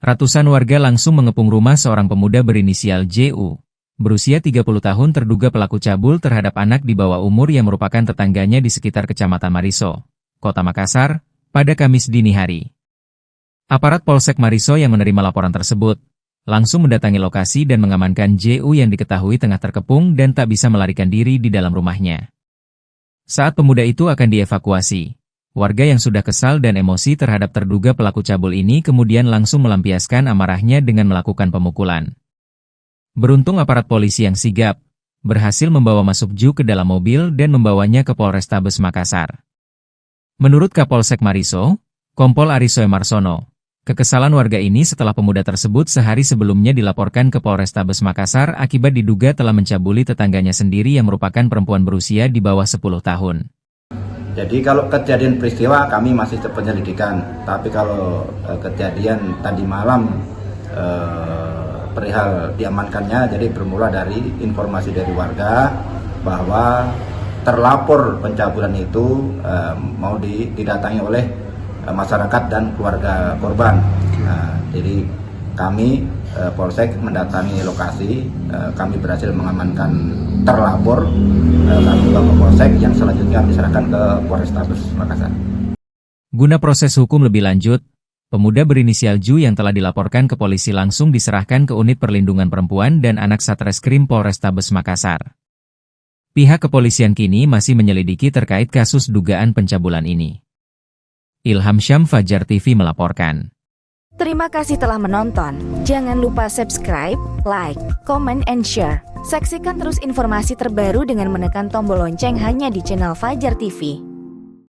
Ratusan warga langsung mengepung rumah seorang pemuda berinisial JU. Berusia 30 tahun terduga pelaku cabul terhadap anak di bawah umur yang merupakan tetangganya di sekitar Kecamatan Mariso, Kota Makassar, pada Kamis dini hari. Aparat Polsek Mariso yang menerima laporan tersebut, langsung mendatangi lokasi dan mengamankan JU yang diketahui tengah terkepung dan tak bisa melarikan diri di dalam rumahnya. Saat pemuda itu akan dievakuasi, warga yang sudah kesal dan emosi terhadap terduga pelaku cabul ini kemudian langsung melampiaskan amarahnya dengan melakukan pemukulan. Beruntung aparat polisi yang sigap, berhasil membawa masuk Ju ke dalam mobil dan membawanya ke Polrestabes Makassar. Menurut Kapolsek Mariso, Kompol Arisoe Marsono, kekesalan warga ini setelah pemuda tersebut sehari sebelumnya dilaporkan ke Polrestabes Makassar akibat diduga telah mencabuli tetangganya sendiri yang merupakan perempuan berusia di bawah 10 tahun. Jadi kalau kejadian peristiwa kami masih penyelidikan, tapi kalau kejadian tadi malam perihal diamankannya, jadi bermula dari informasi dari warga bahwa terlapor pencabulan itu mau didatangi oleh masyarakat dan keluarga korban. Nah, jadi kami Polsek mendatangi lokasi, kami berhasil mengamankan terlapor, kami bawa ke Polsek yang selanjutnya diserahkan ke Polrestabes Makassar. Guna proses hukum lebih lanjut, pemuda berinisial Ju yang telah dilaporkan ke polisi langsung diserahkan ke Unit Perlindungan Perempuan dan Anak Satreskrim Polrestabes Makassar. Pihak kepolisian kini masih menyelidiki terkait kasus dugaan pencabulan ini. Ilham Syam, Fajar TV melaporkan. Terima kasih telah menonton. Jangan lupa subscribe, like, comment, and share. Saksikan terus informasi terbaru dengan menekan tombol lonceng hanya di channel Fajar TV.